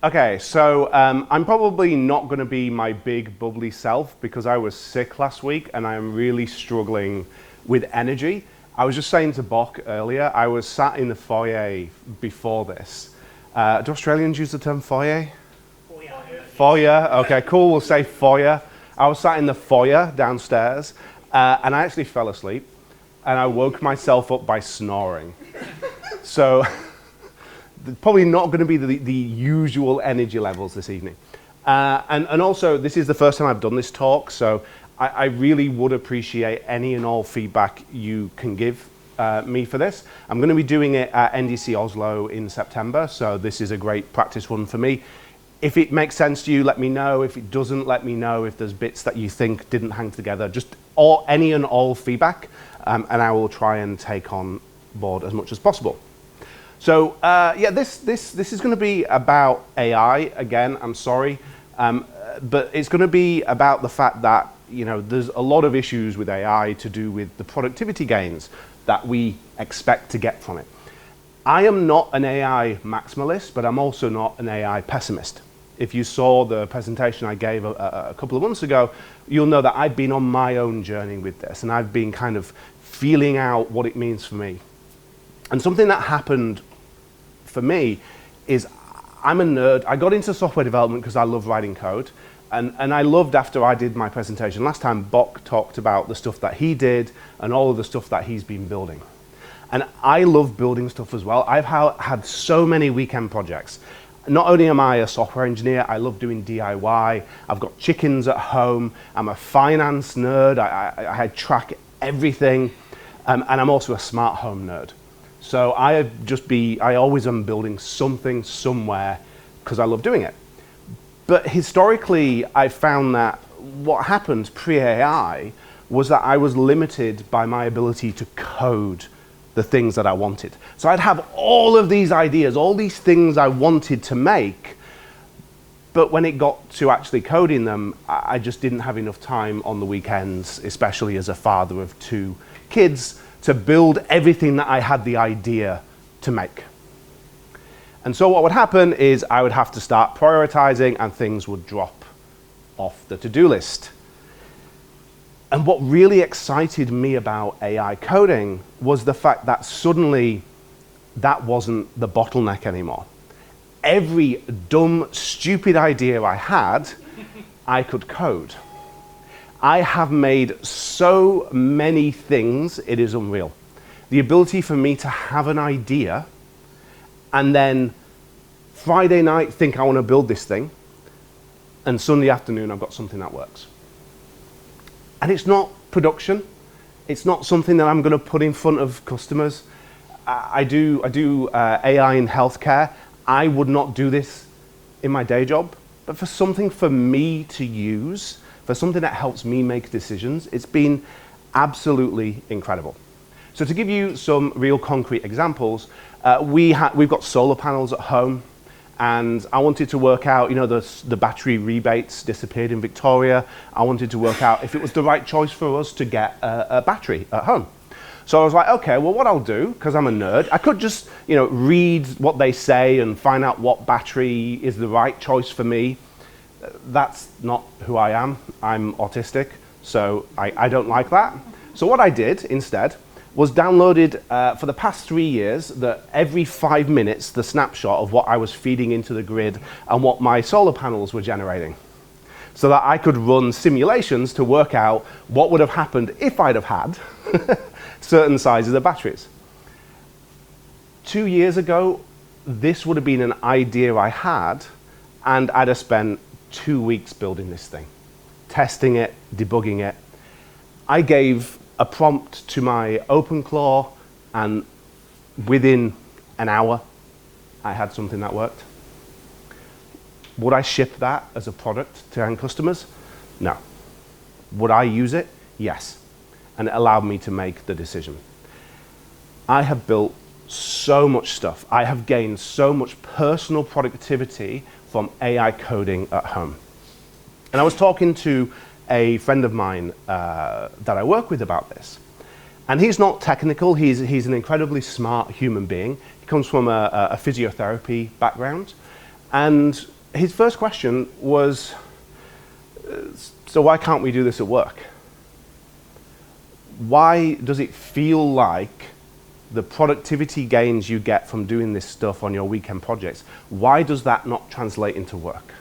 Okay, so I'm probably not going to be my big bubbly self because I was sick last week and I'm really struggling with energy. I was just saying to Bok earlier, I was sat in the foyer before this. Do Australians use the term foyer? Foyer, okay, cool, we'll say foyer. I was sat in the foyer downstairs and I actually fell asleep and I woke myself up by snoring. So probably not going to be the usual energy levels this evening. And also, this is the first time I've done this talk, so I really would appreciate any and all feedback you can give me for this. I'm going to be doing it at NDC Oslo in September, so this is a great practice run for me. If it makes sense to you, let me know. If it doesn't, let me know. If there's bits that you think didn't hang together, just any and all feedback, and I will try and take on board as much as possible. So yeah, this is going to be about AI. Again, I'm sorry, but it's going to be about the fact that there's a lot of issues with AI to do with the productivity gains that we expect to get from it. I am not an AI maximalist, but I'm also not an AI pessimist. If you saw the presentation I gave a couple of months ago, you'll know that I've been on my own journey with this, and I've been kind of feeling out what it means for me. And something that happened for me is I'm a nerd. I got into software development because I love writing code. And I loved, after I did my presentation last time, Bok talked about the stuff that he did and all of the stuff that he's been building. And I love building stuff as well. I've had so many weekend projects. Not only am I a software engineer, I love doing DIY. I've got chickens at home. I'm a finance nerd. I track everything. And I'm also a smart home nerd. So I always am building something somewhere because I love doing it. But historically, I found that what happened pre-AI was that I was limited by my ability to code the things that I wanted. So I'd have all of these ideas, all these things I wanted to make, but when it got to actually coding them, I just didn't have enough time on the weekends, especially as a father of 2 kids, to build everything that I had the idea to make. And so what would happen is I would have to start prioritizing and things would drop off the to-do list. And what really excited me about AI coding was the fact that suddenly that wasn't the bottleneck anymore. Every dumb, stupid idea I had, I could code. I have made so many things, it is unreal. The ability for me to have an idea and then Friday night think I want to build this thing, and Sunday afternoon I've got something that works. And it's not production. It's not something that I'm going to put in front of customers. I do AI in healthcare. I would not do this in my day job, but for something for me to use, for something that helps me make decisions, it's been absolutely incredible. So to give you some real concrete examples, we've got solar panels at home, and I wanted to work out, the battery rebates disappeared in Victoria. I wanted to work out if it was the right choice for us to get a battery at home. So I was like, okay, well, what I'll do, because I'm a nerd, I could just, read what they say and find out what battery is the right choice for me. That's not who I am. I'm autistic, so I don't like that. So what I did instead was downloaded for the past 3 years that every 5 minutes the snapshot of what I was feeding into the grid and what my solar panels were generating, so that I could run simulations to work out what would have happened if I'd have had certain sizes of batteries. 2 years ago, this would have been an idea I had, and I'd have spent 2 weeks building this thing, testing it, debugging it. I gave a prompt to my OpenClaw, and within an hour, I had something that worked. Would I ship that as a product to end customers? No. Would I use it? Yes. And it allowed me to make the decision. I have built so much stuff. I have gained so much personal productivity from AI coding at home. And I was talking to a friend of mine that I work with about this. And he's not technical, he's an incredibly smart human being. He comes from a physiotherapy background. And his first question was, so why can't we do this at work? Why does it feel like the productivity gains you get from doing this stuff on your weekend projects, why does that not translate into work?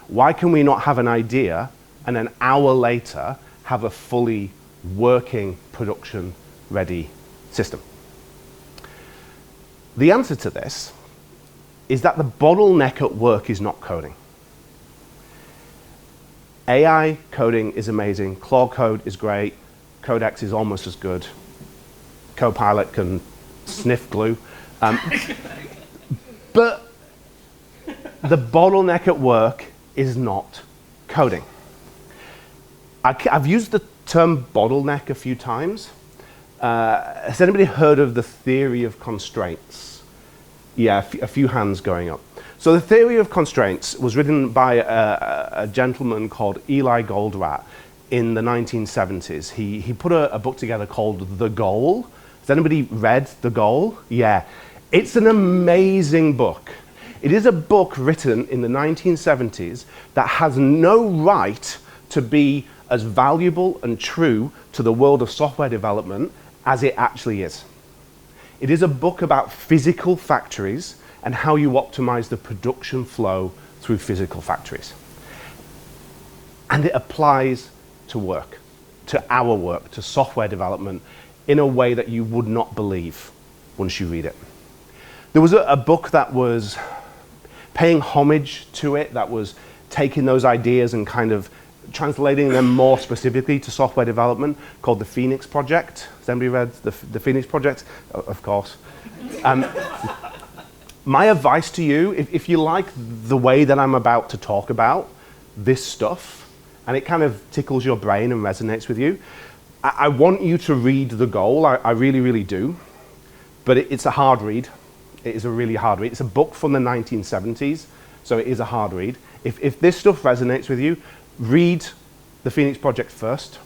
Why can we not have an idea and an hour later have a fully working, production-ready system? The answer to this is that the bottleneck at work is not coding. AI coding is amazing. Claude Code is great. Codex is almost as good. Copilot can sniff glue. But the bottleneck at work is not coding. I've used the term bottleneck a few times. Has anybody heard of the theory of constraints? Yeah, a few hands going up. So the theory of constraints was written by a gentleman called Eli Goldratt in the 1970s. He put a book together called The Goal. Has anybody read The Goal? Yeah. It's an amazing book. It is a book written in the 1970s that has no right to be as valuable and true to the world of software development as it actually is. It is a book about physical factories and how you optimize the production flow through physical factories. And it applies to work, to our work, to software development in a way that you would not believe once you read it. There was a book that was paying homage to it, that was taking those ideas and kind of translating them more specifically to software development, called the Phoenix Project. Has anybody read the Phoenix Project? Of course. My advice to you, if you like the way that I'm about to talk about this stuff, and it kind of tickles your brain and resonates with you, I want you to read The Goal. I really, really do. But it's a hard read. It is a really hard read. It's a book from the 1970s, so it is a hard read. If this stuff resonates with you, read the Phoenix Project first,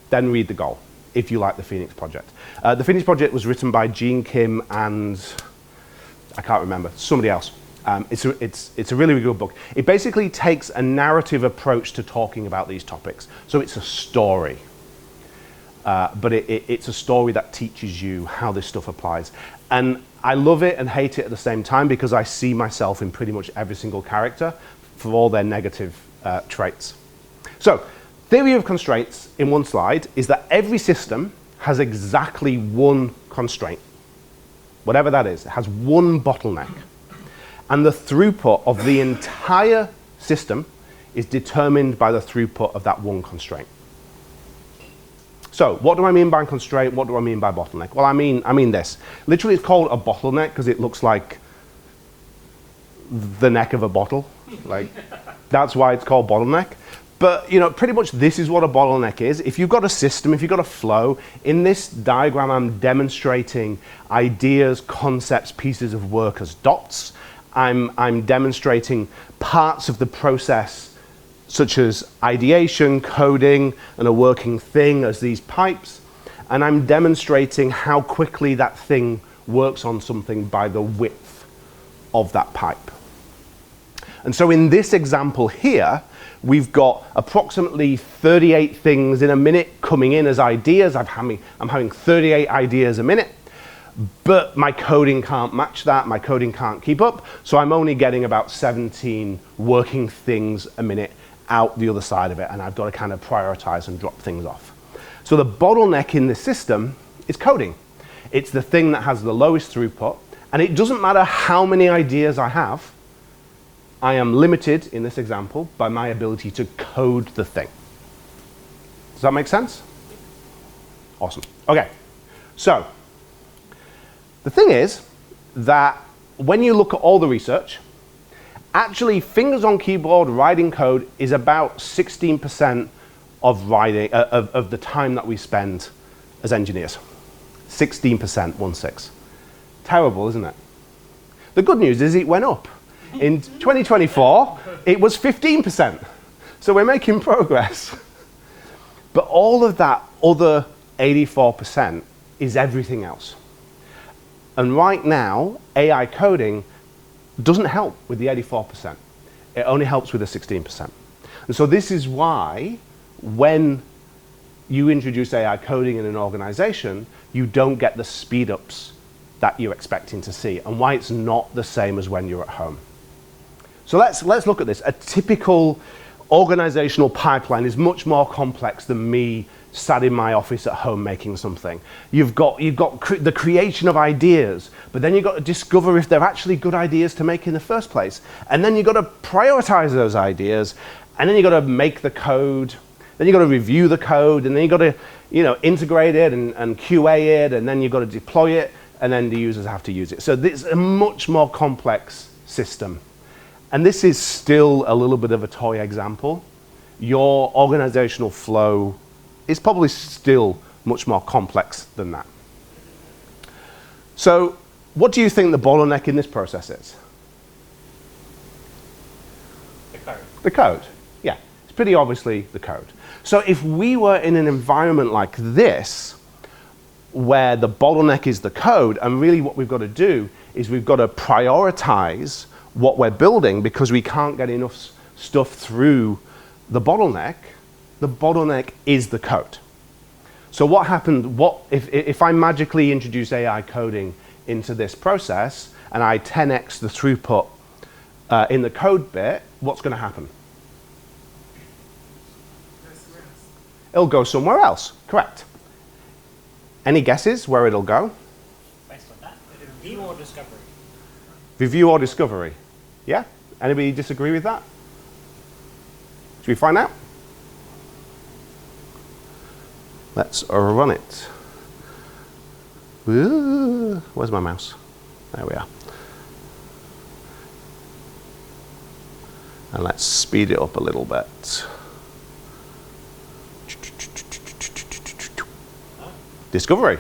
then read The Goal, if you like the Phoenix Project. The Phoenix Project was written by Gene Kim and I can't remember, somebody else. It's a really, really good book. It basically takes a narrative approach to talking about these topics. So it's a story, but it's a story that teaches you how this stuff applies. And I love it and hate it at the same time because I see myself in pretty much every single character for all their negative traits. So, theory of constraints in one slide is that every system has exactly one constraint. Whatever that is, it has one bottleneck. And the throughput of the entire system is determined by the throughput of that one constraint. So, what do I mean by constraint? What do I mean by bottleneck? Well, I mean this. Literally, it's called a bottleneck because it looks like the neck of a bottle. Like, that's why it's called bottleneck. But, you know, pretty much this is what a bottleneck is. If you've got a system, if you've got a flow, in this diagram I'm demonstrating ideas, concepts, pieces of work as dots. I'm demonstrating parts of the process such as ideation, coding, and a working thing as these pipes. And I'm demonstrating how quickly that thing works on something by the width of that pipe. And so in this example here, we've got approximately 38 things in a minute coming in as ideas. I'm having 38 ideas a minute, but my coding can't match that. My coding can't keep up. So I'm only getting about 17 working things a minute out the other side of it. And I've got to kind of prioritize and drop things off. So the bottleneck in the system is coding. It's the thing that has the lowest throughput. And it doesn't matter how many ideas I have. I am limited, in this example, by my ability to code the thing. Does that make sense? Awesome. Okay. So, the thing is that when you look at all the research, actually fingers on keyboard writing code is about 16% of writing of the time that we spend as engineers. 16%, 16. Terrible, isn't it? The good news is it went up. In 2024, it was 15%. So we're making progress. But all of that other 84% is everything else. And right now, AI coding doesn't help with the 84%. It only helps with the 16%. And so this is why when you introduce AI coding in an organization, you don't get the speed ups that you're expecting to see, and why it's not the same as when you're at home. So let's look at this. A typical organizational pipeline is much more complex than me sat in my office at home making something. You've got the creation of ideas, but then you've got to discover if they're actually good ideas to make in the first place. And then you've got to prioritize those ideas, and then you've got to make the code, then you've got to review the code, and then you've got to integrate it and QA it, and then you've got to deploy it, and then the users have to use it. So this is a much more complex system. And this is still a little bit of a toy example. Your organizational flow is probably still much more complex than that. So what do you think the bottleneck in this process is? The code. The code, yeah. It's pretty obviously the code. So if we were in an environment like this, where the bottleneck is the code, and really what we've got to do is we've got to prioritize what we're building because we can't get enough stuff through the bottleneck is the code. So what happened, if I magically introduce AI coding into this process and I 10x the throughput in the code bit, what's going to happen? It'll go somewhere else, correct. Any guesses where it'll go? Based on that, review or discovery? Review or discovery? Yeah? Anybody disagree with that? Should we find out? Let's run it. Ooh, where's my mouse? There we are. And let's speed it up a little bit. Discovery.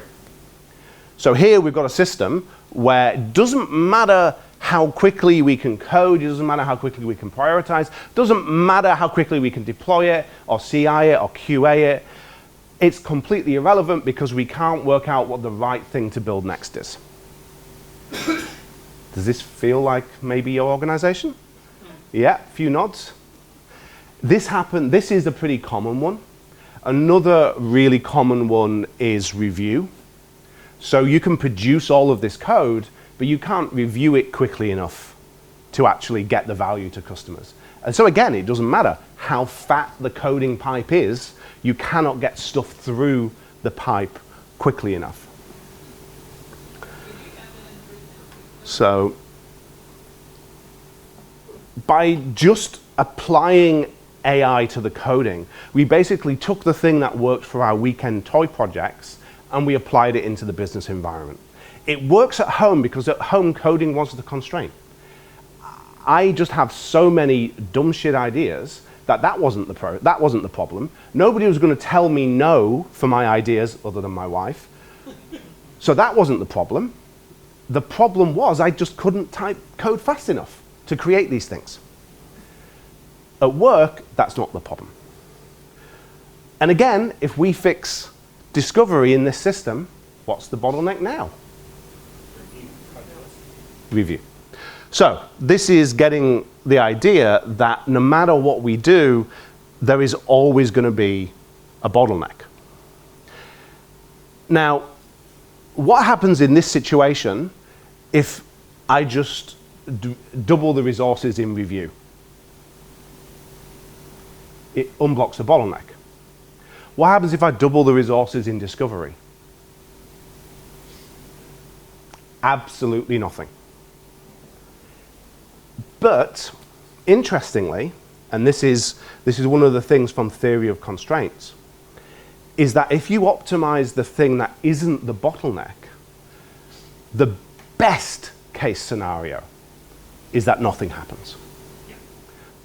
So here we've got a system where it doesn't matter how quickly we can code, it doesn't matter how quickly we can prioritize, doesn't matter how quickly we can deploy it or CI it or QA it. It's completely irrelevant because we can't work out what the right thing to build next is. Does this feel like maybe your organization? Yeah, a few nods. This is a pretty common one. Another really common one is review. So you can produce all of this code, but you can't review it quickly enough to actually get the value to customers. And so again, it doesn't matter how fat the coding pipe is, you cannot get stuff through the pipe quickly enough. So by just applying AI to the coding, we basically took the thing that worked for our weekend toy projects and we applied it into the business environment. It works at home because at home coding was the constraint. I just have so many dumb shit ideas that wasn't the problem. Nobody was going to tell me no for my ideas other than my wife. So that wasn't the problem. The problem was I just couldn't type code fast enough to create these things. At work, that's not the problem. And again, if we fix discovery in this system, what's the bottleneck now? Review. So this is getting the idea that no matter what we do, there is always going to be a bottleneck. Now, what happens in this situation if I just double the resources in review? It unblocks the bottleneck. What happens if I double the resources in discovery? Absolutely nothing. But interestingly, and this is one of the things from theory of constraints, is that if you optimize the thing that isn't the bottleneck, the best case scenario is that nothing happens. Yeah.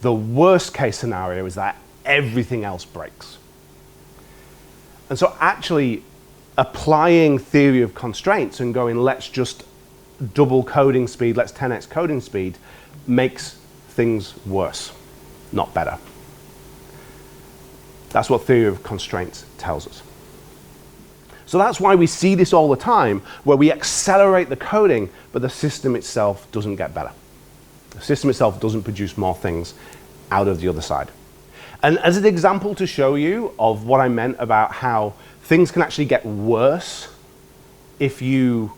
The worst case scenario is that everything else breaks. And so actually applying theory of constraints and going, let's just double coding speed, let's 10x coding speed, makes things worse, not better. That's what theory of constraints tells us. So that's why we see this all the time, where we accelerate the coding, but the system itself doesn't get better. The system itself doesn't produce more things out of the other side. And as an example to show you of what I meant about how things can actually get worse if you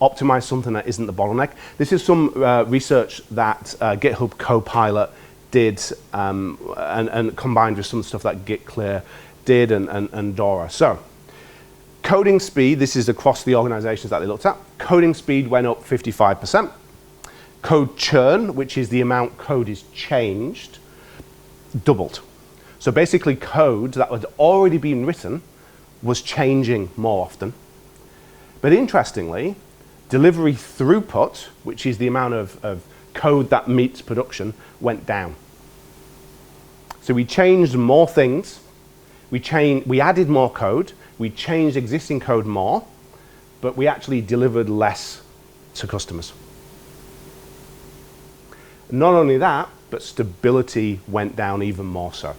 optimize something that isn't the bottleneck, this is some research that GitHub Copilot did and combined with some stuff that GitClear did and DORA. So, coding speed, this is across the organizations that they looked at. Coding speed went up 55%. Code churn, which is the amount code is changed, doubled. So basically code that had already been written was changing more often. But interestingly, delivery throughput, which is the amount of code that meets production, went down. So we changed more things, we added more code, we changed existing code more, but we actually delivered less to customers. Not only that, but stability went down even more so.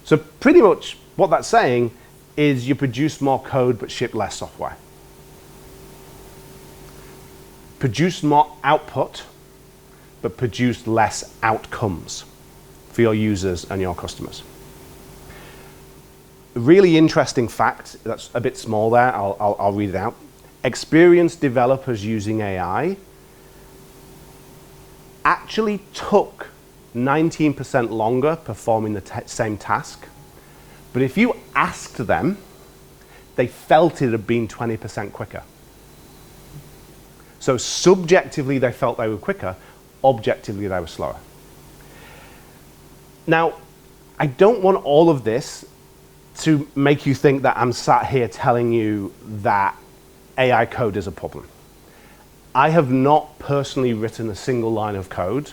So pretty much what that's saying is you produce more code but ship less software. Produce more output but produce less outcomes for your users and your customers. A really interesting fact, that's a bit small there, I'll read it out. Experienced developers using AI actually took 19% longer performing the same task, but if you asked them, they felt it had been 20% quicker. So subjectively they felt they were quicker, objectively they were slower. Now, I don't want all of this to make you think that I'm sat here telling you that AI code is a problem. I have not personally written a single line of code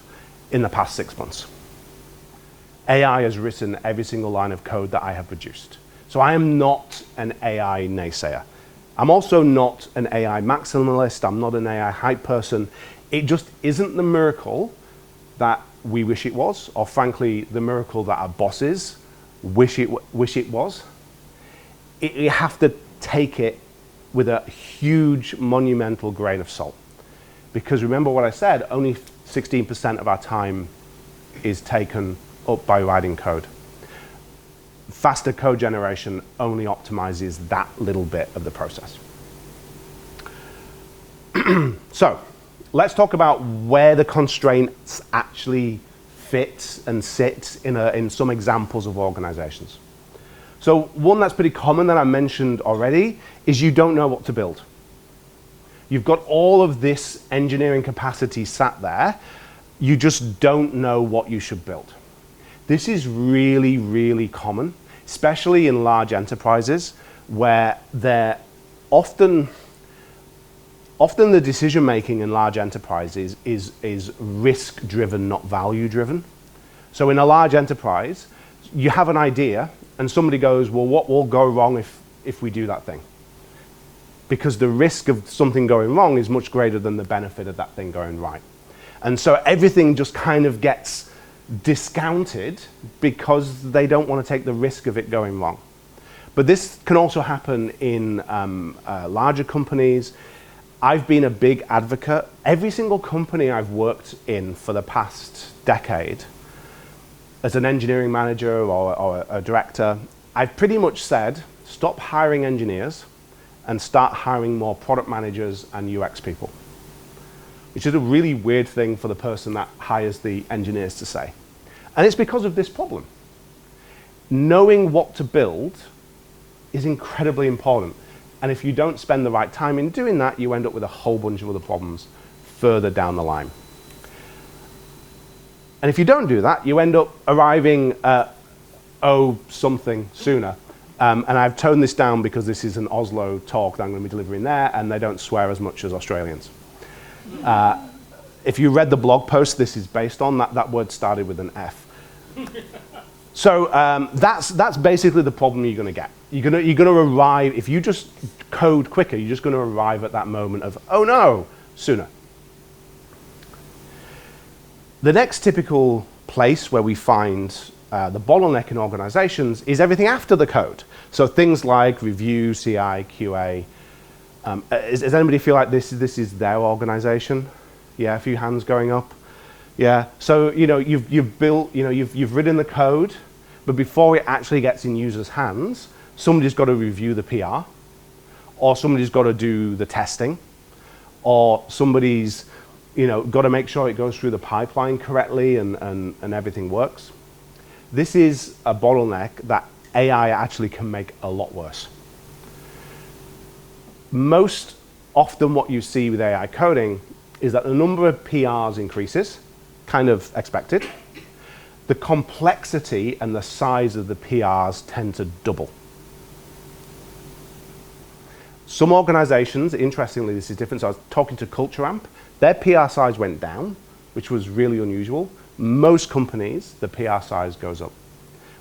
in the past 6 months. AI has written every single line of code that I have produced. So I am not an AI naysayer. I'm also not an AI maximalist. I'm not an AI hype person. It just isn't the miracle that we wish it was, or frankly, the miracle that our bosses wish it was. You have to take it with a huge, monumental grain of salt. Because remember what I said, only 16% of our time is taken up by writing code. Faster code generation only optimizes that little bit of the process. So, let's talk about where the constraints actually fit and sit in some examples of organizations. So, one that's pretty common that I mentioned already is you don't know what to build. You've got all of this engineering capacity sat there, you just don't know what you should build. This is really, really common, especially in large enterprises where they're often the decision making in large enterprises is risk driven, not value driven. So in a large enterprise, you have an idea and somebody goes, well, what will go wrong if we do that thing? Because the risk of something going wrong is much greater than the benefit of that thing going right. And so everything just kind of gets discounted because they don't want to take the risk of it going wrong. But this can also happen in larger companies. I've been a big advocate. Every single company I've worked in for the past decade, as an engineering manager or a director, I've pretty much said, stop hiring engineers and start hiring more product managers and UX people. Which is a really weird thing for the person that hires the engineers to say. And it's because of this problem. Knowing what to build is incredibly important. And if you don't spend the right time in doing that, you end up with a whole bunch of other problems further down the line. And if you don't do that, you end up arriving at something sooner. And I've toned this down because this is an Oslo talk that I'm going to be delivering there, and they don't swear as much as Australians. If you read the blog post this is based on, that word started with an F. So that's basically the problem you're going to get. You're going to arrive, if you just code quicker, you're just going to arrive at that moment of, oh no, sooner. The next typical place where we find the bottleneck in organizations is everything after the code. So things like review, CI, QA. Does anybody feel like this is their organization? Yeah, a few hands going up. Yeah, so you've built, you've written the code, but before it actually gets in users' hands, somebody's got to review the PR, or somebody's got to do the testing, or somebody's got to make sure it goes through the pipeline correctly and everything works. This is a bottleneck that AI actually can make a lot worse. Most often what you see with AI coding is that the number of PRs increases, kind of expected. The complexity and the size of the PRs tend to double. Some organizations, interestingly, this is different. So I was talking to Culture Amp. Their PR size went down, which was really unusual. Most companies, the PR size goes up,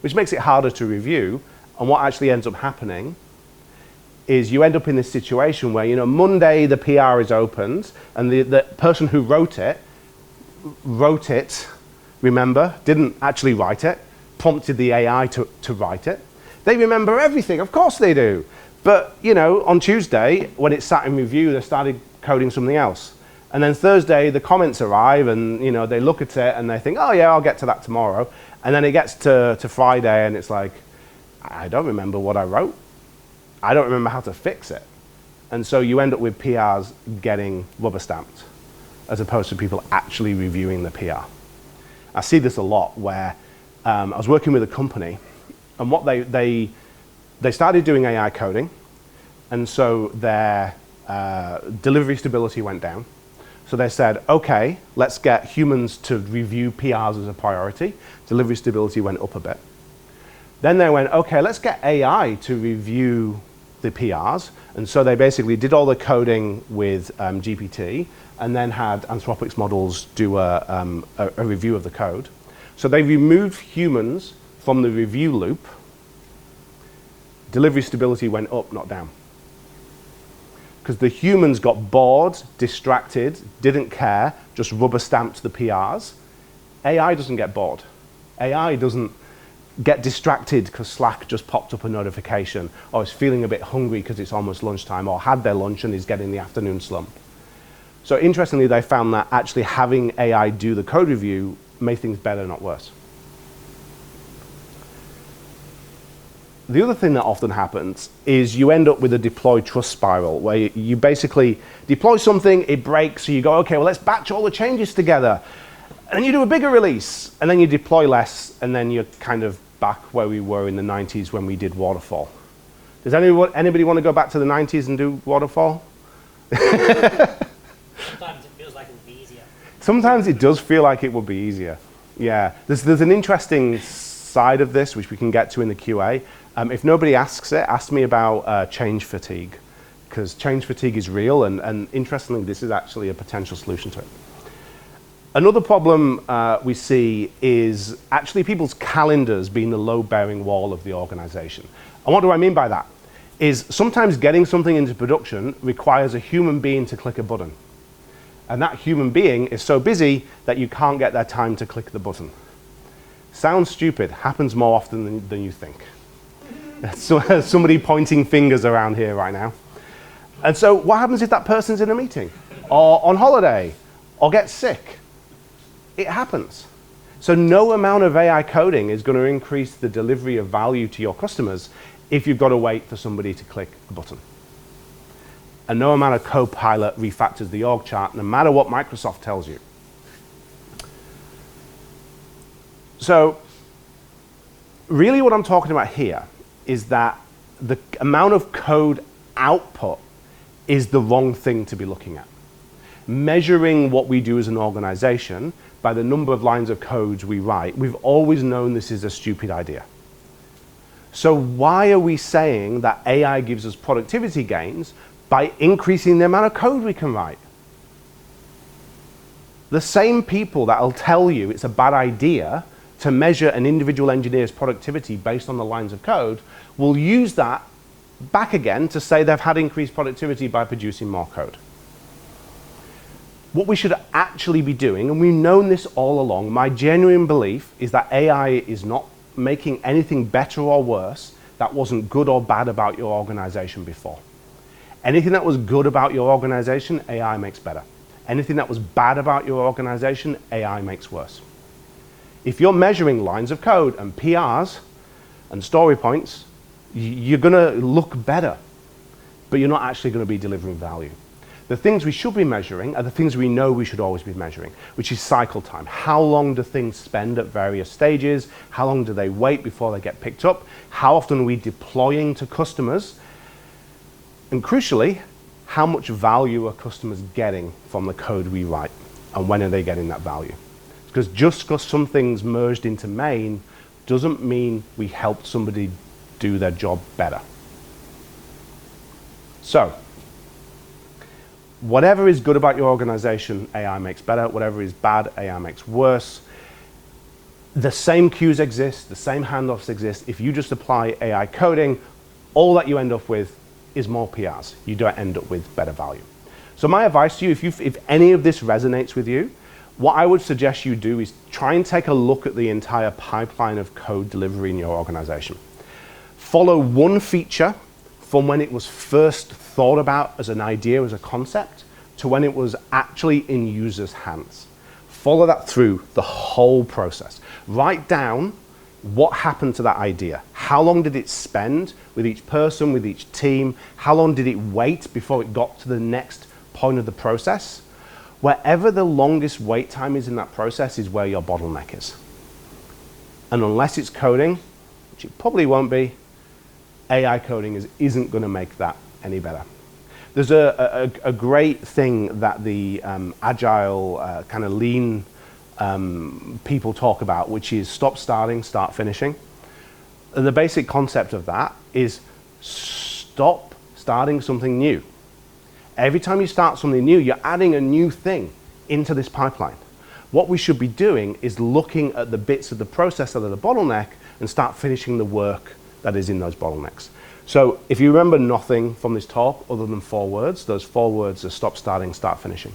which makes it harder to review. And what actually ends up happening is you end up in this situation where, Monday the PR is opened, and the person who wrote it, remember, didn't actually write it, prompted the AI to write it. They remember everything, of course they do. But, on Tuesday, when it's sat in review, they started coding something else. And then Thursday, the comments arrive, and, they look at it, and they think, oh, yeah, I'll get to that tomorrow. And then it gets to Friday, and it's like, I don't remember what I wrote. I don't remember how to fix it. And so you end up with PRs getting rubber stamped, as opposed to people actually reviewing the PR. I see this a lot where I was working with a company, and what they started doing AI coding, and so their delivery stability went down. So they said, okay, let's get humans to review PRs as a priority. Delivery stability went up a bit. Then they went, okay, let's get AI to review the PRs. And so they basically did all the coding with GPT, and then had Anthropic's models do a review of the code. So they removed humans from the review loop. Delivery stability went up, not down. Because the humans got bored, distracted, didn't care, just rubber stamped the PRs. AI doesn't get bored. AI doesn't get distracted because Slack just popped up a notification, or is feeling a bit hungry because it's almost lunchtime, or had their lunch and is getting the afternoon slump. So interestingly, they found that actually having AI do the code review made things better, not worse. The other thing that often happens is you end up with a deploy trust spiral, where you basically deploy something, it breaks, so you go, okay, well, let's batch all the changes together. And then you do a bigger release, and then you deploy less, and then you're kind of back where we were in the 90s when we did waterfall. Does anybody want to go back to the 90s and do waterfall? Sometimes it feels like it would be easier. Sometimes it does feel like it would be easier. Yeah, there's an interesting side of this, which we can get to in the QA. If nobody asks it, ask me about change fatigue, because change fatigue is real, and interestingly, this is actually a potential solution to it. Another problem we see is actually people's calendars being the load-bearing wall of the organization. And what do I mean by that? Is sometimes getting something into production requires a human being to click a button. And that human being is so busy that you can't get their time to click the button. Sounds stupid, happens more often than you think. So, somebody pointing fingers around here right now. And so what happens if that person's in a meeting, or on holiday, or gets sick? It happens. So no amount of AI coding is going to increase the delivery of value to your customers if you've got to wait for somebody to click a button. And no amount of Copilot refactors the org chart, no matter what Microsoft tells you. So really what I'm talking about here is that the amount of code output is the wrong thing to be looking at. Measuring what we do as an organization by the number of lines of code we write, we've always known this is a stupid idea. So why are we saying that AI gives us productivity gains by increasing the amount of code we can write? The same people that will tell you it's a bad idea to measure an individual engineer's productivity based on the lines of code will use that back again to say they've had increased productivity by producing more code. What we should actually be doing, and we've known this all along, my genuine belief is that AI is not making anything better or worse that wasn't good or bad about your organization before. Anything that was good about your organization, AI makes better. Anything that was bad about your organization, AI makes worse. If you're measuring lines of code and PRs and story points, you're going to look better, but you're not actually going to be delivering value. The things we should be measuring are the things we know we should always be measuring, which is cycle time. How long do things spend at various stages? How long do they wait before they get picked up? How often are we deploying to customers? And crucially, how much value are customers getting from the code we write? And when are they getting that value? Because just because something's merged into main doesn't mean we helped somebody do their job better. So, whatever is good about your organization, AI makes better. Whatever is bad, AI makes worse. The same queues exist, the same handoffs exist. If you just apply AI coding, all that you end up with is more PRs. You don't end up with better value. So my advice to you, if any of this resonates with you, what I would suggest you do is try and take a look at the entire pipeline of code delivery in your organization. Follow one feature from when it was first thought about as an idea, as a concept, to when it was actually in users' hands. Follow that through the whole process. Write down what happened to that idea. How long did it spend with each person, with each team? How long did it wait before it got to the next point of the process? Wherever the longest wait time is in that process is where your bottleneck is. And unless it's coding, which it probably won't be, AI coding isn't going to make that any better. There's a great thing that the agile kind of lean people talk about, which is stop starting, start finishing. And the basic concept of that is stop starting something new. Every time you start something new, you're adding a new thing into this pipeline. What we should be doing is looking at the bits of the process that are the bottleneck and start finishing the work that is in those bottlenecks. So if you remember nothing from this talk other than 4 words, those 4 words are stop starting, start finishing.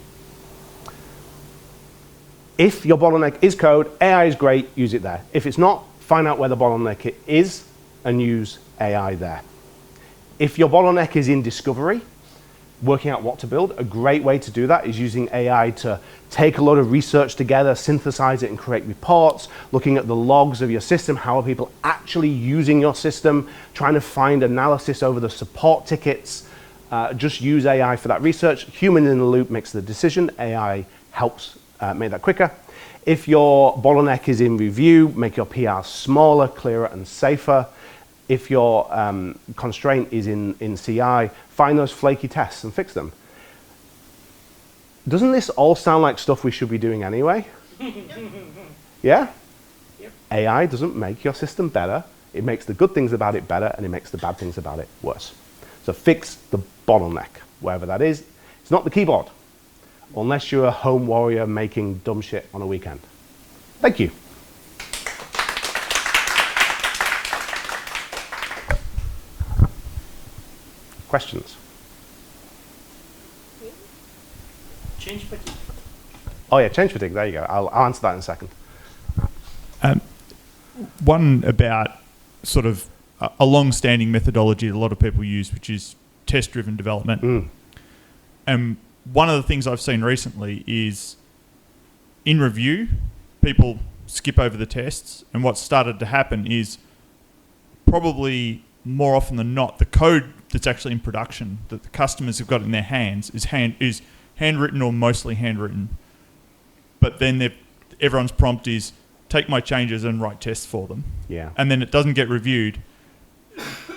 If your bottleneck is code, AI is great, use it there. If it's not, find out where the bottleneck is and use AI there. If your bottleneck is in discovery, working out what to build, a great way to do that is using AI to take a lot of research together, synthesize it and create reports, looking at the logs of your system, how are people actually using your system, trying to find analysis over the support tickets. Just use AI for that research. Human in the loop makes the decision, AI helps make that quicker. If your bottleneck is in review, make your PR smaller, clearer and safer. If your constraint is in CI, find those flaky tests and fix them. Doesn't this all sound like stuff we should be doing anyway? Yeah? Yep. AI doesn't make your system better. It makes the good things about it better, and it makes the bad things about it worse. So fix the bottleneck, wherever that is. It's not the keyboard, unless you're a home warrior making dumb shit on a weekend. Thank you. Questions? Change fatigue. Oh yeah, change fatigue, there you go. I'll answer that in a second. One about sort of a long-standing methodology that a lot of people use, which is test-driven development. And one of the things I've seen recently is in review, people skip over the tests, and what's started to happen is probably more often than not, the code that's actually in production that the customers have got in their hands is handwritten or mostly handwritten. But then everyone's prompt is take my changes and write tests for them. Yeah. And then it doesn't get reviewed.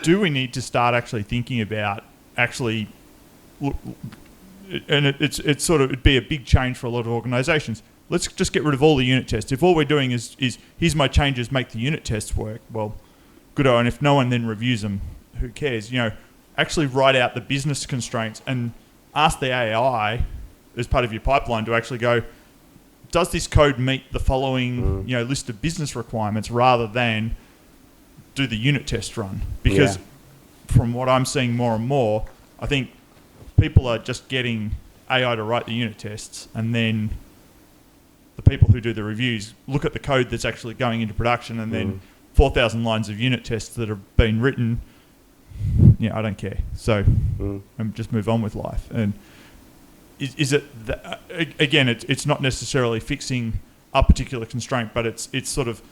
Do we need to start actually thinking about actually, and it's sort of, it'd be a big change for a lot of organizations. Let's just get rid of all the unit tests. If all we're doing is here's my changes, make the unit tests work, well, good. And if no one then reviews them, who cares? Actually write out the business constraints and ask the AI as part of your pipeline to actually go, does this code meet the following list of business requirements, rather than do the unit test run? Because from what I'm seeing more and more, I think people are just getting AI to write the unit tests, and then the people who do the reviews look at the code that's actually going into production, and then 4,000 lines of unit tests that have been written. Yeah, I don't care. So just move on with life. And is it again? It's not necessarily fixing a particular constraint, but it's sort of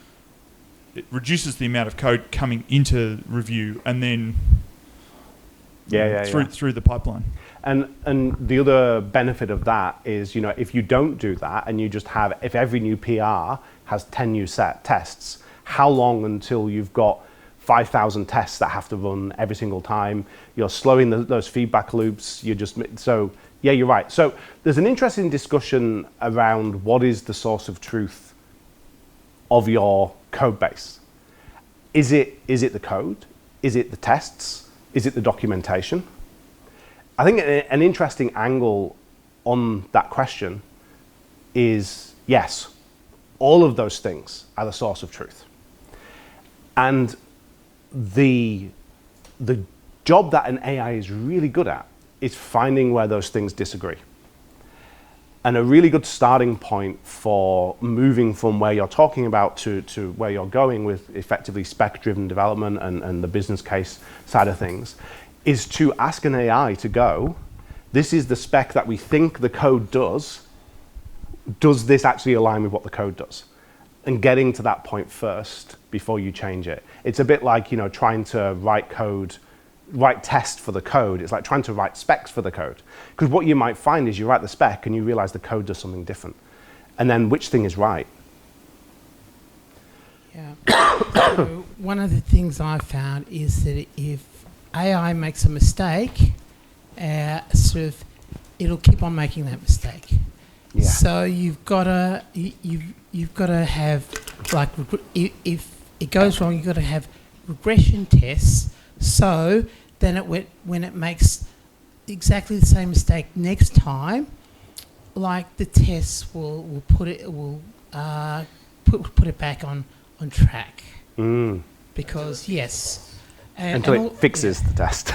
it reduces the amount of code coming into review and then through the pipeline. And the other benefit of that is, if you don't do that and you just have, if every new PR has 10 new set tests, how long until you've got 5,000 tests that have to run every single time? You're slowing those feedback loops. You're right. So there's an interesting discussion around what is the source of truth of your code base. Is it the code? Is it the tests? Is it the documentation? I think an interesting angle on that question is, yes, all of those things are the source of truth. And the job that an AI is really good at is finding where those things disagree. And a really good starting point for moving from where you're talking about to where you're going with effectively spec-driven development and the business case side of things is to ask an AI to go, this is the spec that we think the code does. Does this actually align with what the code does? And getting to that point first before you change it. It's a bit like, trying to write tests for the code. It's like trying to write specs for the code. Because what you might find is you write the spec and you realize the code does something different. And then which thing is right? Yeah. So one of the things I found is that if AI makes a mistake, it'll keep on making that mistake. Yeah. So you've got to have, like, if it goes wrong, you've got to have regression tests. So then when it makes exactly the same mistake next time, like the tests will put it back on track. Because yes. Until it fixes the test.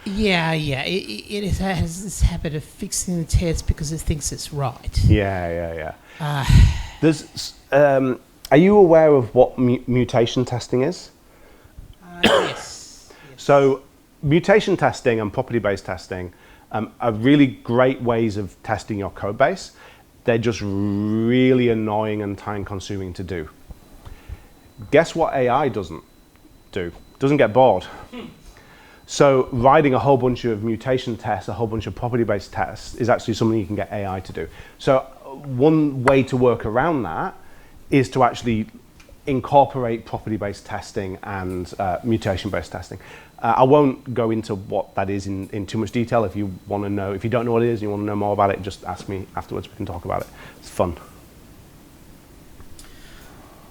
It has this habit of fixing the test because it thinks it's right. Yeah. There's, are you aware of what mutation testing is? Yes. So mutation testing and property-based testing are really great ways of testing your code base. They're just really annoying and time-consuming to do. Guess what AI doesn't do? Doesn't get bored. So writing a whole bunch of mutation tests, a whole bunch of property-based tests is actually something you can get AI to do. So one way to work around that is to actually incorporate property-based testing and mutation-based testing. I won't go into what that is in too much detail. If you want to know, if you don't know what it is and you want to know more about it, just ask me afterwards. We can talk about it. It's fun.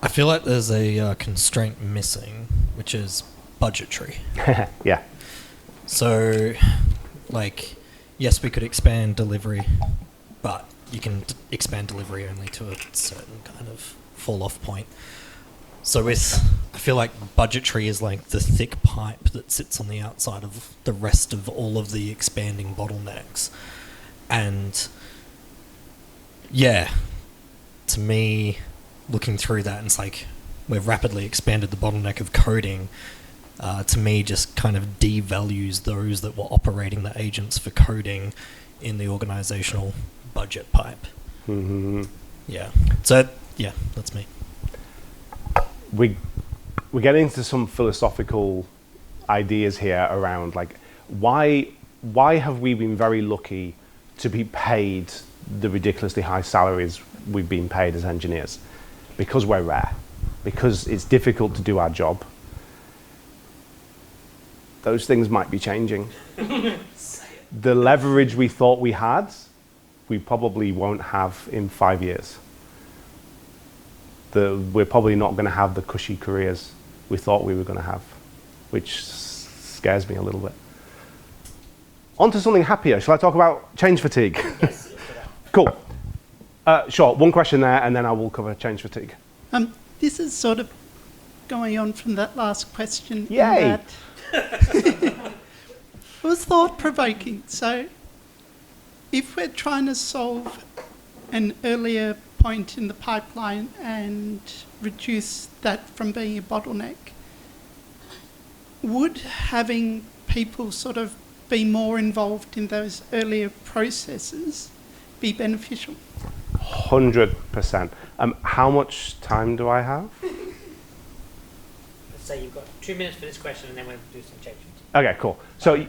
I feel like there's a constraint missing, which is budgetary. Yeah. So, like, yes, we could expand delivery, but you can expand delivery only to a certain kind of fall-off point. So I feel like budgetary is like the thick pipe that sits on the outside of the rest of all of the expanding bottlenecks. And yeah, to me, looking through that, and it's like we've rapidly expanded the bottleneck of coding. To me, just kind of devalues those that were operating the agents for coding in the organizational budget pipe. Mm-hmm. Yeah. So, yeah, that's me. We're getting into some philosophical ideas here around, like, why have we been very lucky to be paid the ridiculously high salaries we've been paid as engineers? Because we're rare. Because it's difficult to do our job. Those things might be changing. The leverage we thought we had, we probably won't have in 5 years. We're probably not going to have the cushy careers we thought we were going to have, which scares me a little bit. On to something happier. Shall I talk about change fatigue? Yes. Cool. Sure, one question there, and then I will cover change fatigue. This is sort of going on from that last question. Yay! It was thought-provoking. So if we're trying to solve an earlier point in the pipeline and reduce that from being a bottleneck, would having people sort of be more involved in those earlier processes be beneficial? 100%. How much time do I have? Let's say you've got 2 minutes for this question, and then we'll do some changes. Okay, cool. So, Sorry.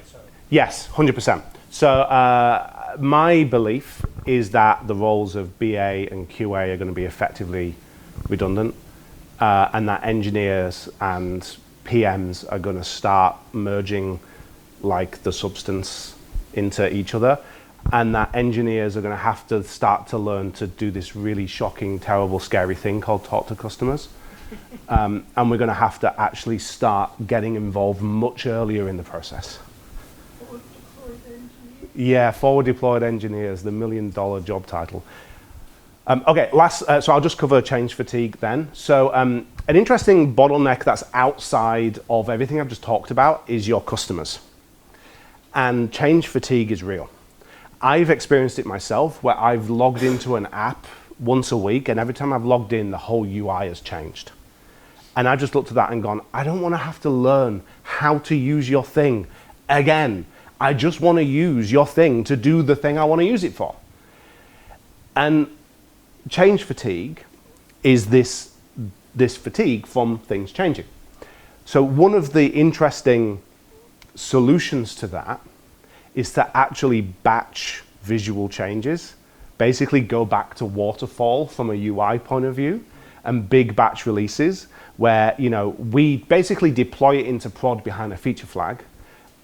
yes, 100%. So, my belief is that the roles of BA and QA are going to be effectively redundant, and that engineers and PMs are going to start merging like the substance into each other, and that engineers are going to have to start to learn to do this really shocking, terrible, scary thing called talk to customers. And we're going to have to actually start getting involved much earlier in the process. Yeah, forward deployed engineers, the $1 million job title. Okay, so I'll just cover change fatigue then. So an interesting bottleneck that's outside of everything I've just talked about is your customers. And change fatigue is real. I've experienced it myself where I've logged into an app once a week, and every time I've logged in, the whole UI has changed. And I just looked at that and gone, I don't want to have to learn how to use your thing again. I just want to use your thing to do the thing I want to use it for. And change fatigue is this fatigue from things changing. So one of the interesting solutions to that is to actually batch visual changes, basically go back to waterfall from a UI point of view, and big batch releases where, you know, we basically deploy it into prod behind a feature flag,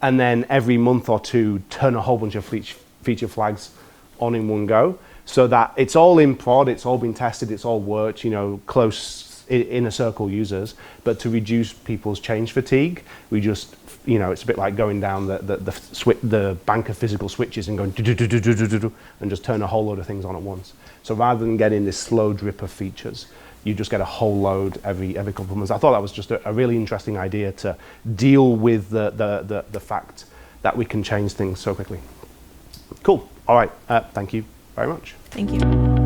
and then every month or two turn a whole bunch of feature flags on in one go, so that it's all in prod, it's all been tested, it's all worked, you know, close inner circle users. But to reduce people's change fatigue, we just, you know, it's a bit like going down the bank of physical switches and going do, and just turn a whole load of things on at once. So rather than getting this slow drip of features, you just get a whole load every couple of months. I thought that was just a really interesting idea to deal with the fact that we can change things so quickly. Cool. All right. Thank you very much. Thank you.